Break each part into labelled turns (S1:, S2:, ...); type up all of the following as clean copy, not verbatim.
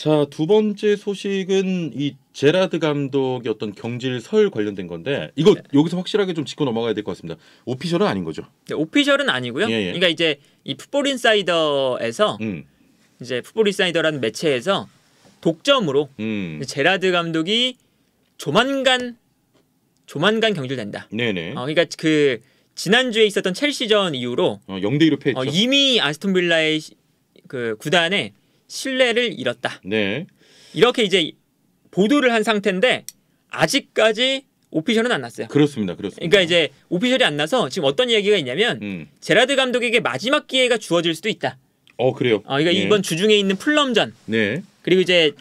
S1: 자, 두 번째 소식은 이 제라드 감독의 어떤 경질설 관련된 건데 이거 여기서 확실하게 좀 짚고 넘어가야 될 것 같습니다. 오피셜은 아닌 거죠?
S2: 네, 오피셜은 아니고요.
S1: 예, 예.
S2: 그러니까 이제 이 풋볼 인사이더에서 이제 풋볼 인사이더라는 매체에서 독점으로 제라드 감독이 조만간 경질된다.
S1: 네네.
S2: 그러니까 그 지난주에 있었던 첼시전 이후로
S1: 0대2로 패했죠.
S2: 이미 아스톤 빌라의 그 구단의 신뢰를 잃었다.
S1: 네.
S2: 이렇게 이제 보도를 한 상태인데 아직까지 오피셜은 안 났어요.
S1: 그렇습니다.
S2: 그러니까 이제 오피셜이 안 나서 지금 어떤 이야기가 있냐면 제라드 감독에게 마지막 기회가 주어질 수도 있다.
S1: 그래요.
S2: 그러니까
S1: 예.
S2: 이번 주중에 있는 풀럼전.
S1: 네.
S2: 그리고 이제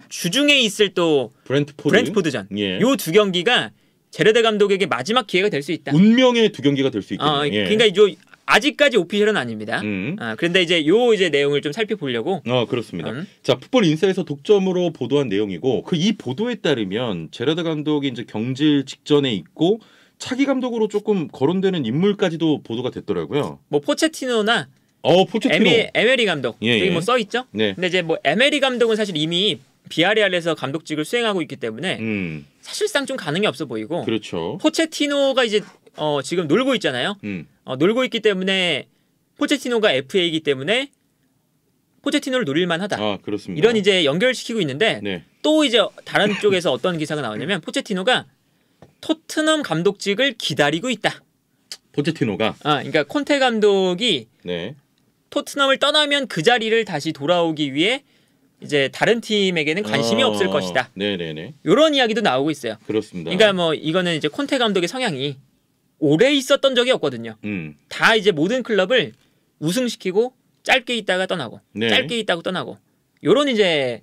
S2: 주중에 있을 또 브렌트포드전.
S1: 예.
S2: 요 두 경기가 제라드 감독에게 마지막 기회가 될 수 있다.
S1: 운명의 두 경기가 될 수 있겠네요. 예.
S2: 그러니까 아직까지 오피셜은 아닙니다. 그런데 이제 이제 내용을 좀 살펴보려고.
S1: 그렇습니다. 자, 풋볼 인사에서 독점으로 보도한 내용이고 이 보도에 따르면 제라드 감독이 이제 경질 직전에 있고 차기 감독으로 조금 거론되는 인물까지도 보도가 됐더라고요.
S2: 뭐 포체티노나
S1: 포체티노.
S2: 에메리 감독 여기 뭐 써 있죠.
S1: 네.
S2: 근데 이제 뭐 에메리 감독은 사실 이미 비아레알에서 감독직을 수행하고 있기 때문에 사실상 좀 가능이 없어 보이고.
S1: 그렇죠.
S2: 포체티노가 이제 지금 놀고 있잖아요. 놀고 있기 때문에 포체티노가 FA이기 때문에 포체티노를 노릴 만하다.
S1: 그렇습니다.
S2: 이런 이제 연결시키고 있는데
S1: 네.
S2: 또 이제 다른 쪽에서 어떤 기사가 나오냐면 포체티노가 토트넘 감독직을 기다리고 있다.
S1: 포체티노가.
S2: 그러니까 콘테 감독이
S1: 네.
S2: 토트넘을 떠나면 그 자리를 다시 돌아오기 위해 이제 다른 팀에게는 관심이 없을 것이다.
S1: 네네네.
S2: 이런 이야기도 나오고 있어요.
S1: 그렇습니다.
S2: 그러니까 뭐 이거는 이제 콘테 감독의 성향이 오래 있었던 적이 없거든요. 다 이제 모든 클럽을 우승시키고 짧게 있다가 떠나고,
S1: 네.
S2: 짧게 있다가 떠나고, 요런 이제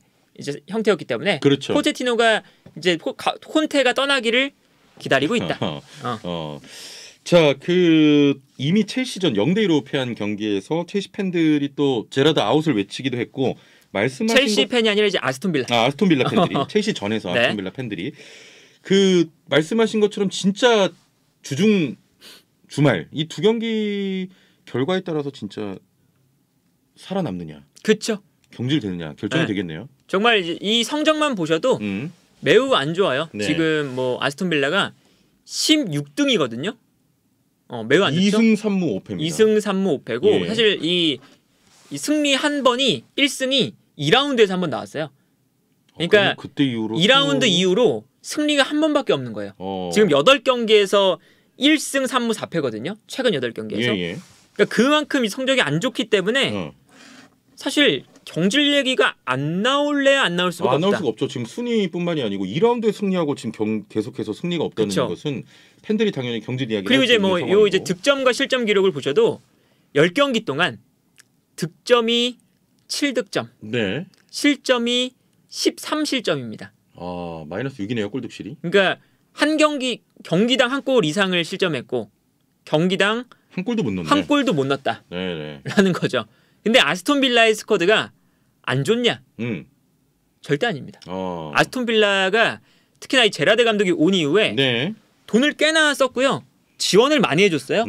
S2: 형태였기 때문에
S1: 그렇죠.
S2: 포체티노가 이제 콘테가 떠나기를 기다리고 있다.
S1: 자, 이미 첼시전 0대2로 패한 경기에서 첼시 팬들이 또 제라드 아웃을 외치기도 했고 말씀하신
S2: 첼시 팬이 아니라 이제 아스톤 빌라.
S1: 아스톤 빌라 팬들이 첼시 전에서
S2: 네.
S1: 아스톤 빌라 팬들이 말씀하신 것처럼 진짜 주말 이 두 경기 결과에 따라서 진짜 살아남느냐,
S2: 그렇죠.
S1: 경질되느냐 결정이 되겠네요.
S2: 정말 이 성적만 보셔도 매우 안 좋아요.
S1: 네.
S2: 지금 뭐 아스톤 빌라가 16등이거든요. 매우 안 좋죠.
S1: 2승 3무 5패입니다.
S2: 2승 3무 5패고
S1: 예.
S2: 사실 이 승리 한 번이 1승이 2라운드에서 한 번 나왔어요. 그러니까
S1: 그때 이후로
S2: 2라운드 이후로 승리가 한 번밖에 없는 거예요. 지금 8경기에서 1승 3무 4패거든요. 최근 8경기에서.
S1: 예.
S2: 그러니까 그만큼 이 성적이 안 좋기 때문에 사실 경질 얘기가 안 나올래야 안 나올 수가 없다.
S1: 안 나올 수가 없죠. 지금 순위뿐만이 아니고 2라운드에 승리하고 지금 계속해서 승리가 없다는
S2: 그쵸.
S1: 것은 팬들이 당연히 경질 이야기를
S2: 그리고
S1: 할 수
S2: 이제
S1: 있는
S2: 뭐
S1: 상황이고.
S2: 요 이제 득점과 실점 기록을 보셔도 10경기 동안 득점이 7득점,
S1: 네.
S2: 실점이 13실점입니다.
S1: 마이너스 6이네요. 골득실이.
S2: 그러니까 한 경기당 한 골 이상을 실점했고 경기당
S1: 한 골도 못 넣네.
S2: 한 골도 못 넣었다라는
S1: 네네.
S2: 거죠. 근데 아스톤 빌라의 스쿼드가 안 좋냐? 절대 아닙니다. 아스톤 빌라가 특히나 이 제라드 감독이 온 이후에
S1: 네.
S2: 돈을 꽤나 썼고요. 지원을 많이 해줬어요.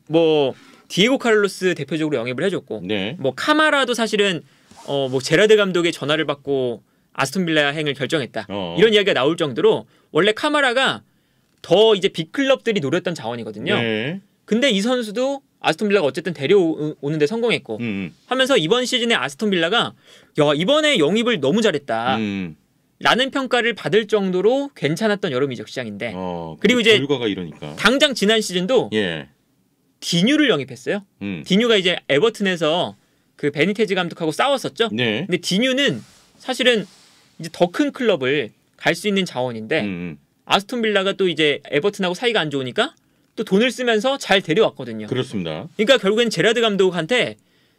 S2: 뭐 디에고 카를로스 대표적으로 영입을 해줬고,
S1: 네.
S2: 뭐 카마라도 사실은 뭐 제라드 감독의 전화를 받고 아스톤 빌라 행을 결정했다. 이런 이야기가 나올 정도로 원래 카마라가 더 이제 빅클럽들이 노렸던 자원이거든요.
S1: 네.
S2: 근데 이 선수도 아스톤 빌라가 어쨌든 데려오는데 성공했고 하면서 이번 시즌에 아스톤 빌라가 야 이번에 영입을 너무 잘했다 라는 평가를 받을 정도로 괜찮았던 여름 이적 시장인데 그리고 이제
S1: 결과가 이러니까
S2: 당장 지난 시즌도 디뉴를 영입했어요. 디뉴가 이제 에버튼에서 그 베니테즈 감독하고 싸웠었죠.
S1: 네.
S2: 근데 디뉴는 사실은 이제 더 큰 클럽을 갈 수 있는 자원인데 아스톤 빌라가 또 이제 에버튼하고 사이가 안 좋으니까 또 돈을 쓰면서 잘 데려왔거든요.
S1: 그렇습니다.
S2: 그러니까 결국엔 제라드 감독한테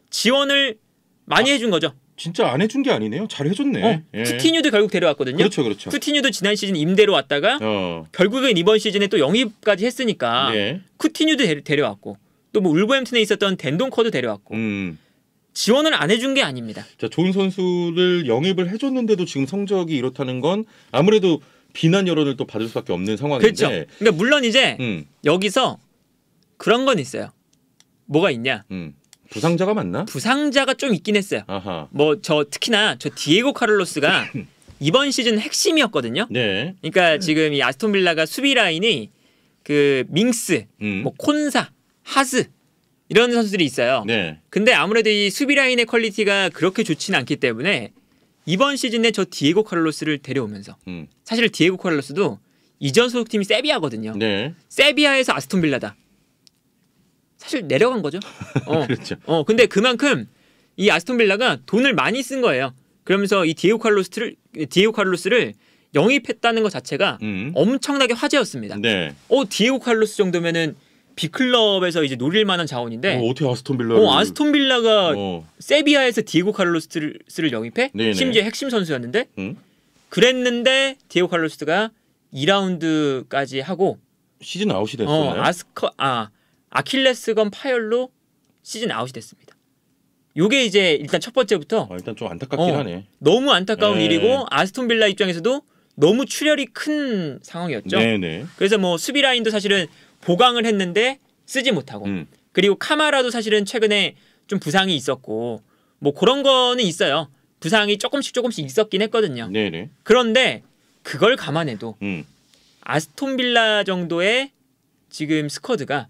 S2: 지원을 많이 해준 거죠.
S1: 진짜 안 해준 게 아니네요. 잘 해줬네.
S2: 쿠티뉴도 결국 데려왔거든요.
S1: 그렇죠.
S2: 쿠티뉴도 지난 시즌 임대로 왔다가 결국엔 이번 시즌에 또 영입까지 했으니까 쿠티뉴도 데려왔고 또 뭐 울버햄튼에 있었던 덴동커도 데려왔고 지원을 안 해준 게 아닙니다.
S1: 자, 좋은 선수를 영입을 해줬는데도 지금 성적이 이렇다는 건 아무래도 비난 여론을 또 받을 수밖에 없는 상황인데.
S2: 그렇죠. 그러니까 물론 이제 여기서 그런 건 있어요. 뭐가 있냐?
S1: 부상자가 맞나?
S2: 부상자가 좀 있긴 했어요.
S1: 아하.
S2: 뭐 특히나 저 디에고 카를로스가 이번 시즌 핵심이었거든요.
S1: 네.
S2: 그러니까 지금 이 아스톤 빌라가 수비 라인이 그 밍스, 뭐 콘사, 하즈 이런 선수들이 있어요.
S1: 네.
S2: 근데 아무래도 이 수비 라인의 퀄리티가 그렇게 좋지는 않기 때문에 이번 시즌에 저 디에고 카를로스를 데려오면서 사실 디에고 카를로스도 이전 소속팀이 세비야거든요.
S1: 네.
S2: 세비야에서 아스톤 빌라다. 사실 내려간 거죠.
S1: 그렇죠.
S2: 근데 그만큼 이 아스톤 빌라가 돈을 많이 쓴 거예요. 그러면서 이 디에고 카를로스를 영입했다는 것 자체가 엄청나게 화제였습니다.
S1: 네.
S2: 디에고 카를로스 정도면은 B클럽에서 이제 노릴 만한 자원인데
S1: 어떻게 아스톤 빌라를
S2: 아스톤 빌라가 세비야에서 디에고 카를로스를 영입해?
S1: 네네.
S2: 심지어 핵심 선수였는데 그랬는데 디에고 카를로스가 2라운드까지 하고
S1: 시즌 아웃이 됐어요.
S2: 아킬레스건 파열로 시즌 아웃이 됐습니다. 요게 이제 일단 첫 번째부터
S1: 일단 좀 안타깝긴 하네.
S2: 너무 안타까운 일이고 아스톤 빌라 입장에서도 너무 출혈이 큰 상황이었죠.
S1: 네네.
S2: 그래서 뭐 수비 라인도 사실은 보강을 했는데 쓰지 못하고 그리고 카마라도 사실은 최근에 좀 부상이 있었고 뭐 그런 거는 있어요. 부상이 조금씩 있었긴 했거든요.
S1: 네네.
S2: 그런데 그걸 감안해도 아스톤 빌라 정도의 지금 스쿼드가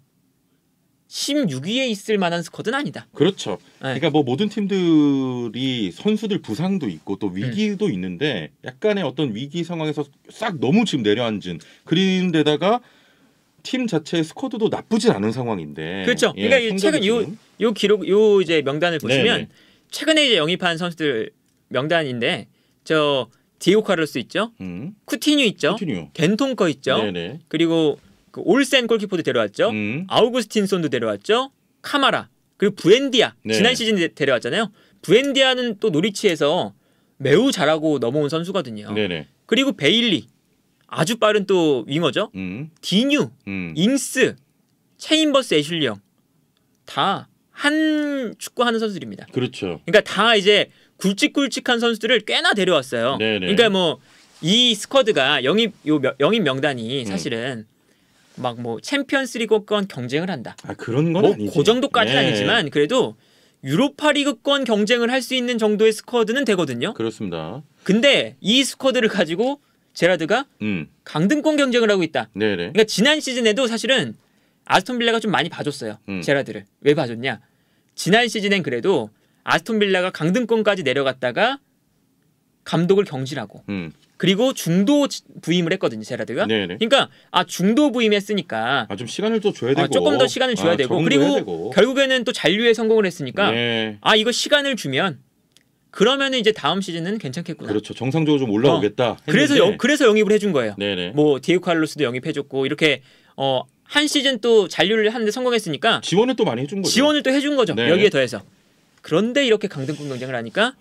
S2: 16위에 있을 만한 스쿼드는 아니다.
S1: 그렇죠. 그러니까 뭐 모든 팀들이 선수들 부상도 있고 또 위기도 있는데 약간의 어떤 위기 상황에서 싹 너무 지금 내려앉은 그런데다가 팀 자체의 스쿼드도 나쁘진 않은 상황인데.
S2: 그렇죠. 그러니까 최근 요 기록 요 이제 명단을 보시면 네네. 최근에 이제 영입한 선수들 명단인데 저 디에고 카를로스 있죠. 쿠티뉴 있죠. 겐통커 있죠.
S1: 네네.
S2: 그리고 그 올센 골키퍼도 데려왔죠. 아우구스틴손도 데려왔죠. 카마라 그리고 부엔디아 지난 시즌 데려왔잖아요. 부엔디아는 또 노리치에서 매우 잘하고 넘어온 선수거든요.
S1: 네네.
S2: 그리고 베일리 아주 빠른 또 윙어죠. 디뉴, 잉스, 체인버스 애슐리형 다 한 축구하는 선수들입니다.
S1: 그렇죠.
S2: 그러니까 다 이제 굵직굵직한 선수들을 꽤나 데려왔어요.
S1: 네네.
S2: 그러니까 뭐 이 스쿼드가 영입 명단이 사실은 막 뭐 챔피언스리그권 경쟁을 한다.
S1: 그런 건
S2: 뭐
S1: 아니지.
S2: 그 정도까지는 아니지만 그래도 유로파리그권 경쟁을 할 수 있는 정도의 스쿼드는 되거든요.
S1: 그렇습니다.
S2: 근데 이 스쿼드를 가지고 제라드가 강등권 경쟁을 하고 있다.
S1: 네네.
S2: 그러니까 지난 시즌에도 사실은 아스톤 빌라가 좀 많이 봐줬어요. 제라드를. 왜 봐줬냐? 지난 시즌엔 그래도 아스톤 빌라가 강등권까지 내려갔다가 감독을 경질하고 그리고 중도 부임을 했거든요. 제라드가.
S1: 네네.
S2: 그러니까 중도 부임했으니까
S1: 좀 시간을 또 줘야 되고
S2: 조금 더 시간을 줘야 되고 그리고 결국에는 또 잔류에 성공을 했으니까
S1: 네.
S2: 이거 시간을 주면 그러면 이제 다음 시즌은 괜찮겠구나.
S1: 그렇죠. 정상적으로 좀 올라오겠다.
S2: 그래서 영입을 해준 거예요.
S1: 네네.
S2: 뭐 디에고 카를로스도 영입해줬고 이렇게 한 시즌 또 잔류를 하는데 성공했으니까
S1: 지원을 또 많이 해준 거죠.
S2: 지원을 또 해준 거죠.
S1: 네.
S2: 여기에 더해서. 그런데 이렇게 강등권 경쟁을 하니까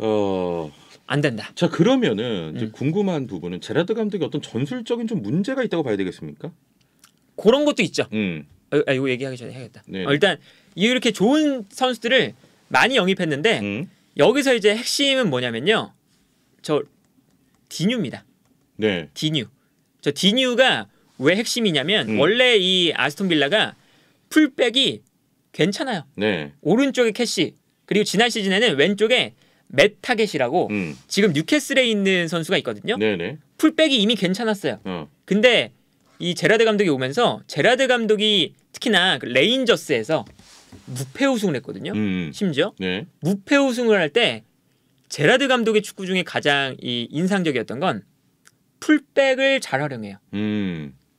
S2: 안 된다.
S1: 자 그러면은 이제 궁금한 부분은 제라드 감독이 어떤 전술적인 좀 문제가 있다고 봐야 되겠습니까?
S2: 그런 것도 있죠. 이거 얘기하기 전에 해야겠다. 일단 이렇게 좋은 선수들을 많이 영입했는데 여기서 이제 핵심은 뭐냐면요. 저 디뉴입니다.
S1: 네.
S2: 디뉴. 저 디뉴가 왜 핵심이냐면 원래 이 아스톤 빌라가 풀백이 괜찮아요.
S1: 네.
S2: 오른쪽에 캐시 그리고 지난 시즌에는 왼쪽에 맷타겟이라고 지금 뉴캐슬에 있는 선수가 있거든요.
S1: 네네.
S2: 풀백이 이미 괜찮았어요. 근데 이 제라드 감독이 오면서 제라드 감독이 특히나 그 레인저스에서 무패 우승을 했거든요. 심지어
S1: 네.
S2: 무패 우승을 할 때 제라드 감독의 축구 중에 가장 이 인상적이었던 건 풀백을 잘 활용해요.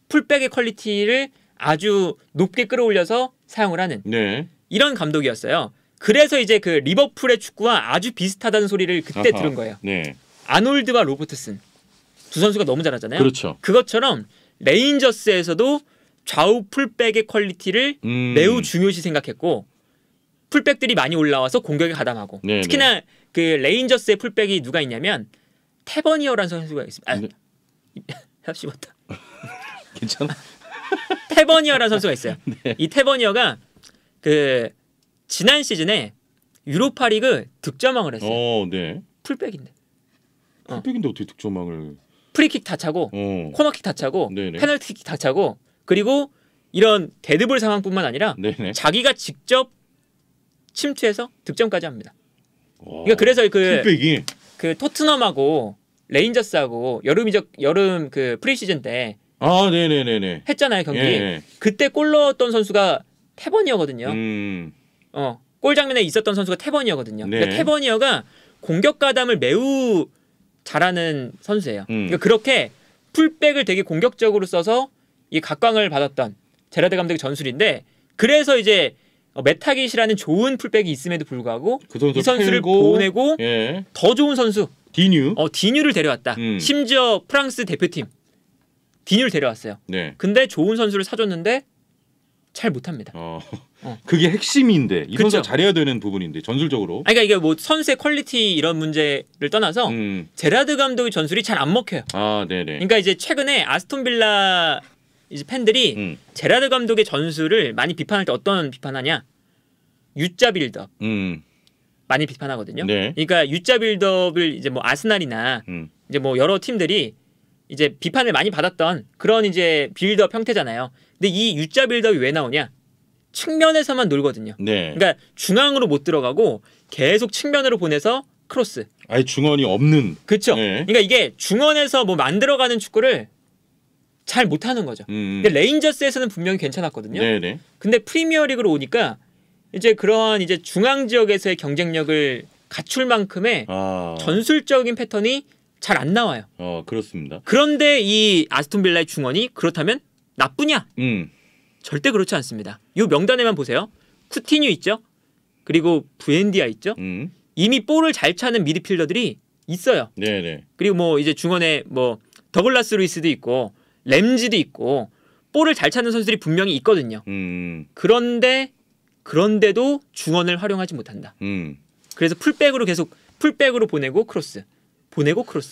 S2: 풀백의 퀄리티를 아주 높게 끌어올려서 사용을 하는 이런 감독이었어요. 그래서 이제 그 리버풀의 축구와 아주 비슷하다는 소리를 그때 들은 거예요.
S1: 네.
S2: 아놀드와 로버트슨 두 선수가 너무 잘하잖아요.
S1: 그렇죠.
S2: 그것처럼 레인저스에서도 좌우 풀백의 퀄리티를 매우 중요시 생각했고 풀백들이 많이 올라와서 공격에 가담하고 특히나 그 레인저스의 풀백이 누가 있냐면 테버니어라는 선수가 있습니다. 씹었다.
S1: 괜찮아.
S2: 테버니어라는 선수가 있어요. 이 테버니어가 그 지난 시즌에 유로파리그 득점왕을 했어요.
S1: 네.
S2: 풀백인데.
S1: 풀백인데 어떻게 득점왕을?
S2: 프리킥 다 차고, 코너킥 다 차고, 페널티킥 다 차고, 그리고 이런 데드볼 상황뿐만 아니라 자기가 직접 침투해서 득점까지 합니다. 그러니까 그래서 그 토트넘하고 레인저스하고 여름 그 프리시즌 때
S1: 네네네네
S2: 했잖아요 경기. 네. 그때 골 넣었던 선수가 태버니어거든요. 골 장면에 있었던 선수가 태버니어거든요. 네. 그러니까 태버니어가 공격 가담을 매우 잘하는 선수예요. 그러니까 그렇게 풀백을 되게 공격적으로 써서 이 각광을 받았던 제라드 감독의 전술인데 그래서 이제 메타깃이라는 좋은 풀백이 있음에도 불구하고 이 선수를 보내고 더 좋은 선수 디뉴를 데려왔다. 심지어 프랑스 대표팀 디뉴를 데려왔어요. 네. 근데 좋은 선수를 사줬는데 잘 못합니다.
S1: 그게 핵심인데 이 선수가 잘해야 되는 부분인데 전술적으로.
S2: 그러니까 이게 뭐 선수의 퀄리티 이런 문제를 떠나서 제라드 감독의 전술이 잘 안 먹혀요.
S1: 네네.
S2: 그러니까 이제 최근에 아스톤 빌라 이제 팬들이 제라드 감독의 전술을 많이 비판할 때 어떤 비판하냐? U자 빌드업 많이 비판하거든요. 네. 그러니까 U자 빌드업을 이제 뭐 아스날이나 이제 뭐 여러 팀들이 이제 비판을 많이 받았던 그런 이제 빌드업 형태잖아요. 근데 이 U자 빌드업이 왜 나오냐? 측면에서만 놀거든요. 네. 그러니까 중앙으로 못 들어가고 계속 측면으로 보내서 크로스.
S1: 아예 중원이 없는.
S2: 그렇죠. 네. 그러니까 이게 중원에서 뭐 만들어가는 축구를 잘 못하는 거죠. 근데 레인저스에서는 분명히 괜찮았거든요. 네네. 근데 프리미어리그로 오니까 이제 그러한 이제 중앙 지역에서의 경쟁력을 갖출 만큼의 전술적인 패턴이 잘 안 나와요.
S1: 그렇습니다.
S2: 그런데 이 아스톤 빌라의 중원이 그렇다면 나쁘냐? 절대 그렇지 않습니다. 이 명단에만 보세요. 쿠티뉴 있죠. 그리고 부엔디아 있죠. 이미 볼을 잘 차는 미드필더들이 있어요. 네네. 그리고 뭐 이제 중원에 뭐 더글라스 루이스도 있고 램지도 있고 볼을 잘 차는 선수들이 분명히 있거든요. 그런데도 중원을 활용하지 못한다. 그래서 풀백으로 보내고 크로스.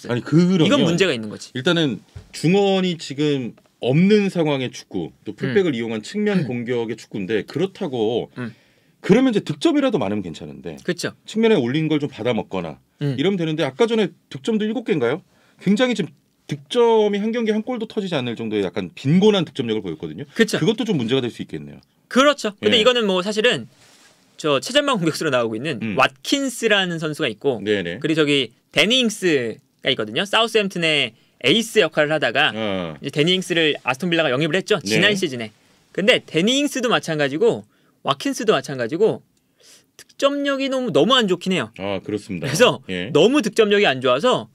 S1: 아니 그러면
S2: 이건 문제가 있는 거지.
S1: 일단은 중원이 지금 없는 상황의 축구, 또 풀백을 이용한 측면 공격의 축구인데 그렇다고 그러면 이제 득점이라도 많으면 괜찮은데.
S2: 그렇죠.
S1: 측면에 올린 걸 좀 받아 먹거나 이러면 되는데 아까 전에 득점도 7개인가요? 굉장히 지금 득점이 한 경기 한 골도 터지지 않을 정도의 약간 빈곤한 득점력을 보였거든요.
S2: 그쵸.
S1: 그것도 좀 문제가 될 수 있겠네요.
S2: 그렇죠. 근데 이거는 뭐 사실은 저 최전방 공격수로 나오고 있는 왓킨스라는 선수가 있고 네네. 그리고 저기 데니잉스가 있거든요. 사우스햄튼의 에이스 역할을 하다가 이제 데니잉스를 아스톤 빌라가 영입을 했죠. 지난 시즌에. 근데 데니잉스도 마찬가지고 왓킨스도 마찬가지고 득점력이 너무 안 좋긴 해요.
S1: 그렇습니다.
S2: 그래서 너무 득점력이 안 좋아서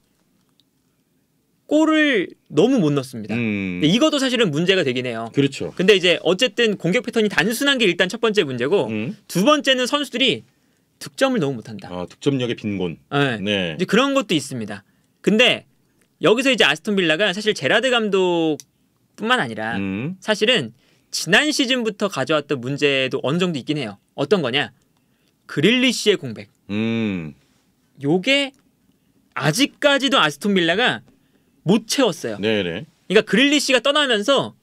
S2: 골을 너무 못 넣습니다. 이것도 사실은 문제가 되긴 해요.
S1: 그렇죠.
S2: 근데 이제 어쨌든 공격 패턴이 단순한 게 일단 첫 번째 문제고 두 번째는 선수들이 득점을 너무 못한다.
S1: 득점력의 빈곤.
S2: 네. 이제 그런 것도 있습니다. 근데 여기서 이제 아스톤 빌라가 사실 제라드 감독뿐만 아니라 사실은 지난 시즌부터 가져왔던 문제도 어느 정도 있긴 해요. 어떤 거냐? 그릴리시의 공백. 요게 아직까지도 아스톤 빌라가 못 채웠어요.
S1: 네네.
S2: 그러니까 그릴리시가 떠나면서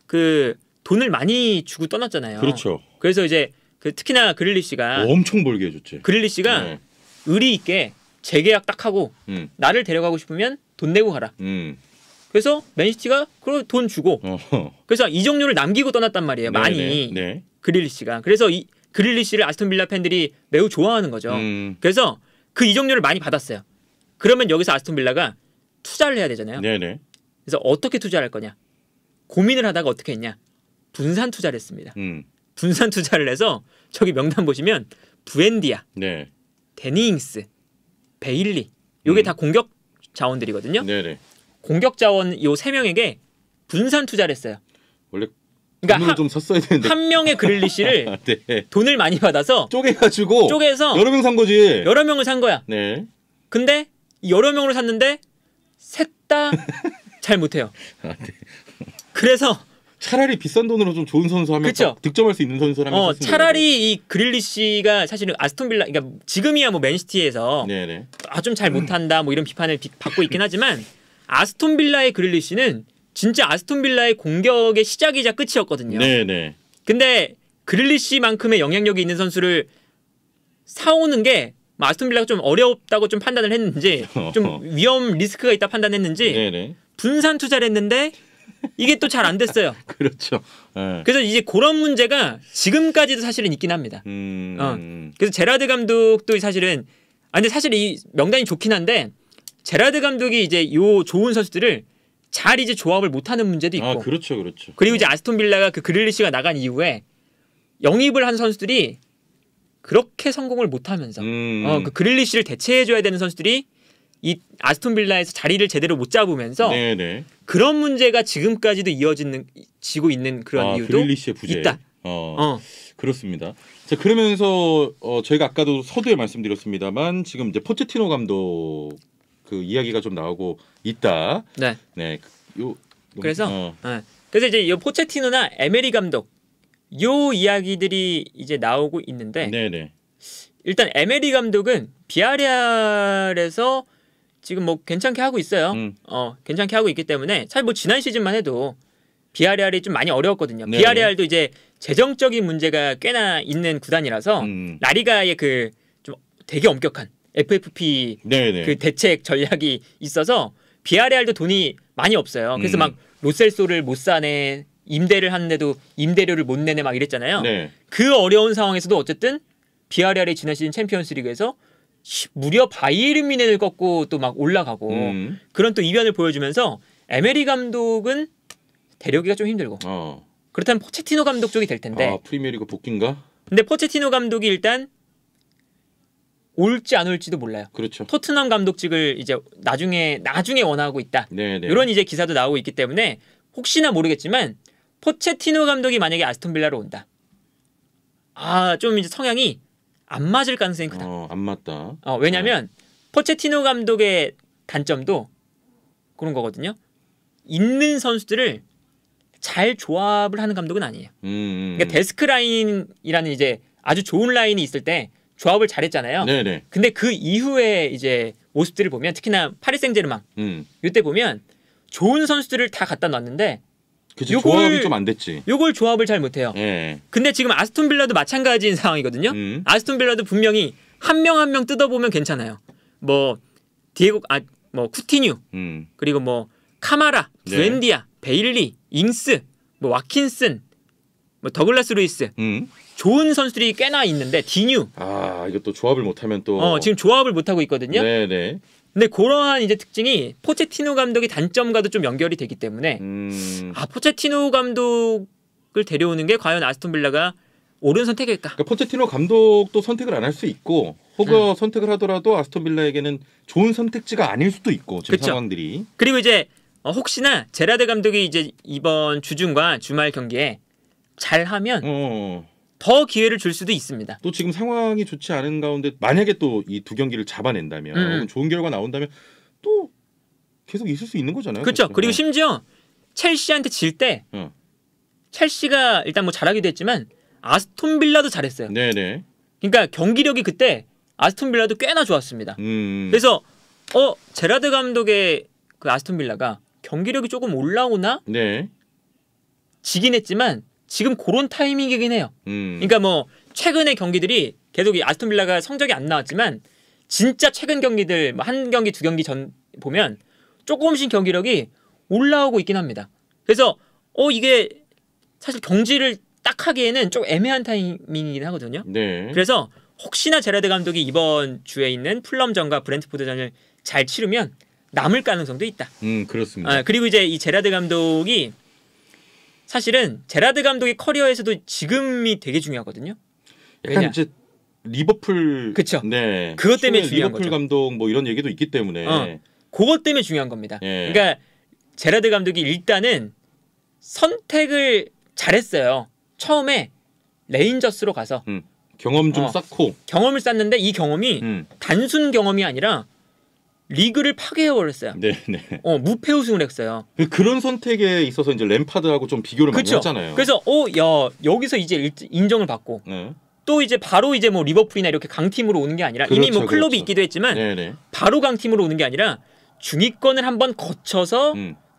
S2: 그 돈을 많이 주고 떠났잖아요.
S1: 그렇죠.
S2: 그래서 이제 그 특히나 그릴리시가
S1: 엄청 벌게 해줬지.
S2: 그릴리시가 의리 있게 재계약 딱 하고 나를 데려가고 싶으면 돈 내고 가라. 그래서 맨시티가 그 돈 주고 그래서 이적료를 남기고 떠났단 말이에요. 많이. 네. 그릴리시가. 그래서 이 그릴리시를 아스톤 빌라 팬들이 매우 좋아하는 거죠. 그래서 그 이적료를 많이 받았어요. 그러면 여기서 아스톤 빌라가 투자를 해야 되잖아요. 네네. 그래서 어떻게 투자할 거냐? 고민을 하다가 어떻게 했냐? 분산 투자를 했습니다. 분산 투자를 해서 저기 명단 보시면 부엔디아, 데니잉스, 베일리 요게 다 공격 자원들이거든요. 네네. 공격 자원 요 세 명에게 분산 투자를 했어요.
S1: 원래 돈을 좀 샀어야 되는데
S2: 한 명의 그릴리시를 돈을 많이 받아서 쪼개서
S1: 여러 명 산 거지.
S2: 여러 명을 산 거야. 네. 근데 여러 명을 샀는데 셋 다 잘 못해요. 그래서
S1: 차라리 비싼 돈으로 좀 좋은 선수 하면 득점할 수 있는 선수라면
S2: 차라리 이 그릴리시가 사실은 아스톤 빌라 그러니까 지금이야 뭐 맨시티에서 좀 잘 못한다 뭐 이런 비판을 받고 있긴 하지만 아스톤 빌라의 그릴리시는 진짜 아스톤 빌라의 공격의 시작이자 끝이었거든요. 네네. 근데 그릴리시만큼의 영향력이 있는 선수를 사오는 게 아스톤 빌라가 좀 어렵다고 좀 판단을 했는지 좀 위험 리스크가 있다 판단했는지 분산 투자를 했는데 이게 또 잘 안 됐어요.
S1: 그렇죠. 네.
S2: 그래서 이제 그런 문제가 지금까지도 사실은 있긴 합니다. 그래서 제라드 감독도 사실은 근데 사실 이 명단이 좋긴 한데 제라드 감독이 이제 요 좋은 선수들을 잘 이제 조합을 못하는 문제도 있고.
S1: 그렇죠, 그렇죠.
S2: 그리고 이제 아스톤 빌라가 그 그릴리시가 나간 이후에 영입을 한 선수들이 그렇게 성공을 못하면서 그 그릴리시를 대체해줘야 되는 선수들이 이 아스톤 빌라에서 자리를 제대로 못 잡으면서
S1: 네네.
S2: 그런 문제가 지금까지도 이어지고 있는 그런 이유도
S1: 그릴리시의 부재.
S2: 있다.
S1: 그렇습니다. 자, 그러면서 저희가 아까도 서두에 말씀드렸습니다만 지금 이제 포체티노 감독 그 이야기가 좀 나오고 있다.
S2: 네.
S1: 네.
S2: 그래서 그래서 이제 이 포체티노나 에메리 감독 요 이야기들이 이제 나오고 있는데
S1: 네네.
S2: 일단 에메리 감독은 비아레알에서 지금 뭐 괜찮게 하고 있어요. 괜찮게 하고 있기 때문에 사실 뭐 지난 시즌만 해도 비아레알이 좀 많이 어려웠거든요.
S1: 네.
S2: 비아레알도 이제 재정적인 문제가 꽤나 있는 구단이라서 라리가의 그 좀 되게 엄격한 FFP
S1: 네네.
S2: 그 대책 전략이 있어서 비아레알도 돈이 많이 없어요. 그래서 막 로셀소를 못 사네, 임대를 하는데도 임대료를 못 내네 막 이랬잖아요.
S1: 네.
S2: 그 어려운 상황에서도 어쨌든 비아레알이 지난 시즌 챔피언스리그에서 무려 바이에른 뮌헨을 꺾고 또 막 올라가고 그런 또 이변을 보여주면서 에메리 감독은 데려오기가 좀 힘들고 그렇다면 포체티노 감독 쪽이 될 텐데
S1: 프리미어리그 복귀인가?
S2: 근데 포체티노 감독이 일단 올지 안 올지도 몰라요.
S1: 그렇죠.
S2: 토트넘 감독직을 이제 나중에 원하고 있다.
S1: 네네.
S2: 이런 이제 기사도 나오고 있기 때문에 혹시나 모르겠지만 포체티노 감독이 만약에 아스톤 빌라로 온다. 좀 이제 성향이 안 맞을 가능성이 크다.
S1: 안 맞다.
S2: 왜냐면 포체티노 감독의 단점도 그런 거거든요. 있는 선수들을 잘 조합을 하는 감독은 아니에요. 그러니까 데스크 라인이라는 이제 아주 좋은 라인이 있을 때 조합을 잘했잖아요.
S1: 네네.
S2: 근데 그 이후에 이제 모습들을 보면 특히나 파리 생제르맹 이때 보면 좋은 선수들을 다 갖다 놨는데
S1: 그치, 조합이 좀 안 됐지.
S2: 요걸 조합을 잘 못해요.
S1: 네.
S2: 근데 지금 아스톤 빌라도 마찬가지인 상황이거든요. 아스톤 빌라도 분명히 한 명 한 명 뜯어보면 괜찮아요. 뭐 디에고 뭐 쿠티뉴 그리고 뭐 카마라, 부엔디아, 베일리, 잉스, 뭐 와킨슨, 뭐 더글라스 루이스 좋은 선수들이 꽤나 있는데 디뉴
S1: 이것도 조합을 못하면 또
S2: 지금 조합을 못하고 있거든요.
S1: 네네.
S2: 근데 그러한 이제 특징이 포체티노 감독의 단점과도 좀 연결이 되기 때문에 포체티노 감독을 데려오는 게 과연 아스톤 빌라가 옳은 선택일까?
S1: 그러니까 포체티노 감독도 선택을 안 할 수 있고 혹은 선택을 하더라도 아스톤 빌라에게는 좋은 선택지가 아닐 수도 있고 지금
S2: 그쵸?
S1: 상황들이.
S2: 그리고 이제 혹시나 제라드 감독이 이제 이번 주중과 주말 경기에 잘하면 더 기회를 줄 수도 있습니다.
S1: 또 지금 상황이 좋지 않은 가운데 만약에 또 이 두 경기를 잡아낸다면 혹은 좋은 결과 나온다면 또 계속 있을 수 있는 거잖아요.
S2: 그렇죠. 그리고 심지어 첼시한테 질 때 첼시가 일단 뭐 잘하기도 했지만 아스톤 빌라도 잘했어요.
S1: 네네.
S2: 그러니까 경기력이 그때 아스톤 빌라도 꽤나 좋았습니다. 그래서 제라드 감독의 그 아스톤 빌라가 경기력이 조금 올라오나?
S1: 네.
S2: 지긴 했지만 지금 그런 타이밍이긴 해요. 그러니까 뭐 최근의 경기들이 계속 이 아스톤 빌라가 성적이 안 나왔지만 진짜 최근 경기들 한 경기 두 경기 전 보면 조금씩 경기력이 올라오고 있긴 합니다. 그래서 이게 사실 경지를 딱 하기에는 좀 애매한 타이밍이긴 하거든요.
S1: 네.
S2: 그래서 혹시나 제라드 감독이 이번 주에 있는 풀럼전과 브렌트포드전을 잘 치르면 남을 가능성도 있다.
S1: 그렇습니다.
S2: 그리고 이제 이 제라드 감독이 사실은 제라드 감독의 커리어에서도 지금이 되게 중요하거든요.
S1: 약간 이제 리버풀
S2: 그쵸.
S1: 네.
S2: 그것 때문에 중요한
S1: 리버풀
S2: 거죠.
S1: 감독 뭐 이런 얘기도 있기 때문에
S2: 그것 때문에 중요한 겁니다. 그러니까 제라드 감독이 일단은 선택을 잘했어요. 처음에 레인저스로 가서
S1: 경험 좀 쌓고
S2: 경험을 쌓는데 이 경험이 단순 경험이 아니라 리그를 파괴해버렸어요.
S1: 네네.
S2: 무패 우승을 했어요.
S1: 그런 선택에 있어서 이제 램파드하고 좀 비교를 많이
S2: 그쵸?
S1: 하잖아요.
S2: 그래서 여기서 이제 인정을 받고 또 이제 바로 이제 뭐 리버풀이나 이렇게 강팀으로 오는 게 아니라 이미 뭐 클럽이 있기도 했지만
S1: 네네.
S2: 바로 강팀으로 오는 게 아니라 중위권을 한번 거쳐서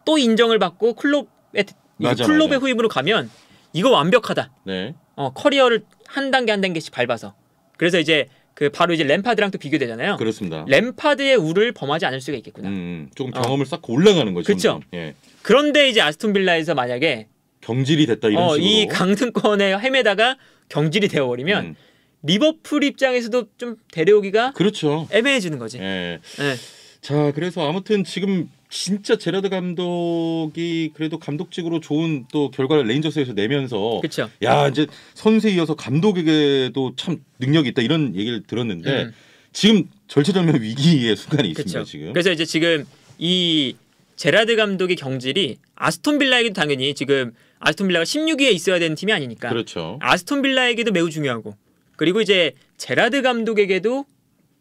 S2: 또 인정을 받고 클럽의 후임으로 가면 이거 완벽하다.
S1: 네.
S2: 커리어를 한 단계 한 단계씩 밟아서. 그래서 이제 그 바로 이제 램파드랑 또 비교되잖아요.
S1: 그렇습니다.
S2: 램파드의 우를 범하지 않을 수가 있겠구나.
S1: 조금 경험을 쌓고 올라가는 거죠.
S2: 그렇죠. 예. 그런데 이제 아스톤 빌라에서 만약에
S1: 경질이 됐다 이런 식으로
S2: 이 강등권에 헤매다가 경질이 되어버리면 리버풀 입장에서도 좀 데려오기가
S1: 그렇죠.
S2: 애매해지는 거지.
S1: 예. 예. 자, 그래서 아무튼 지금 진짜 제라드 감독이 그래도 감독직으로 좋은 또 결과를 레인저스에서 내면서
S2: 그쵸.
S1: 야 이제 선수에 이어서 감독에게도 참 능력이 있다 이런 얘기를 들었는데 지금 절체절명 위기의 순간이 있습니다.
S2: 그쵸.
S1: 지금.
S2: 그래서 이제 지금 이 제라드 감독의 경질이 아스톤 빌라에게도 당연히 지금 아스톤 빌라가 16위에 있어야 되는 팀이 아니니까
S1: 그렇죠.
S2: 아스톤 빌라에게도 매우 중요하고 그리고 이제 제라드 감독에게도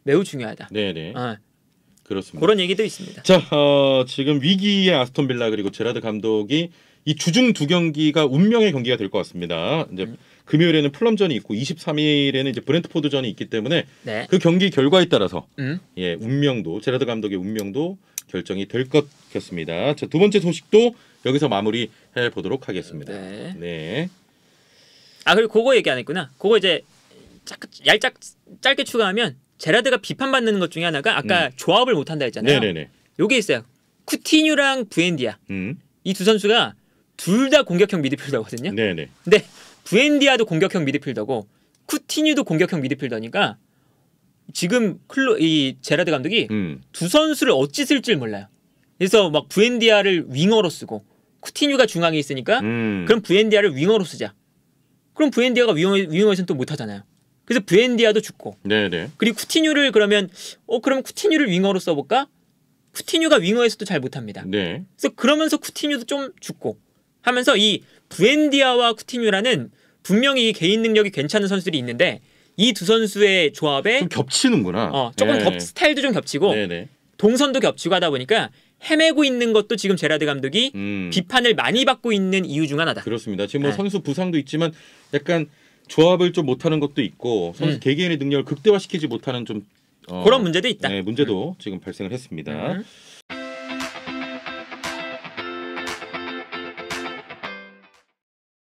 S2: 매우 중요하다.
S1: 네네. 그렇습니다.
S2: 그런 얘기도 있습니다.
S1: 자, 지금 위기의 아스톤 빌라 그리고 제라드 감독이 이 주중 두 경기가 운명의 경기가 될 것 같습니다. 이제 금요일에는 풀럼전이 있고 23일에는 이제 브렌트포드전이 있기 때문에
S2: 네.
S1: 그 경기 결과에 따라서 예, 운명도 제라드 감독의 운명도 결정이 될 것 같습니다. 자, 두 번째 소식도 여기서 마무리해 보도록 하겠습니다.
S2: 네.
S1: 네.
S2: 아 그리고 그거 얘기 안 했구나. 그거 이제 짧게 추가하면 제라드가 비판받는 것 중에 하나가 아까 조합을 못한다 했잖아요.
S1: 네네네.
S2: 요게 있어요. 쿠티뉴랑 부엔디아 이 두 선수가 둘 다 공격형 미드필더거든요.
S1: 네네.
S2: 근데 부엔디아도 공격형 미드필더고 쿠티뉴도 공격형 미드필더니까 지금 이 제라드 감독이 두 선수를 어찌 쓸지 몰라요. 그래서 막 부엔디아를 윙어로 쓰고 쿠티뉴가 중앙에 있으니까 그럼 부엔디아를 윙어로 쓰자. 그럼 부엔디아가 윙어에서는 또 못하잖아요. 그래서 부엔디아도 죽고.
S1: 네네.
S2: 그리고 쿠티뉴를 그러면 그럼 쿠티뉴를 윙어로 써볼까? 쿠티뉴가 윙어에서도 잘 못합니다.
S1: 네.
S2: 그래서 그러면서 쿠티뉴도 좀 죽고 하면서 이 부엔디아와 쿠티뉴라는 분명히 개인 능력이 괜찮은 선수들이 있는데 이 두 선수의 조합에
S1: 좀 겹치는구나.
S2: 조금 스타일도 좀 겹치고
S1: 네네.
S2: 동선도 겹치고 하다 보니까 헤매고 있는 것도 지금 제라드 감독이 비판을 많이 받고 있는 이유 중 하나다.
S1: 그렇습니다. 지금 뭐 선수 부상도 있지만 약간 조합을 좀 못하는 것도 있고 선수 개개인의 능력을 극대화시키지 못하는 좀
S2: 그런 문제도 있다.
S1: 네, 문제도 지금 발생을 했습니다.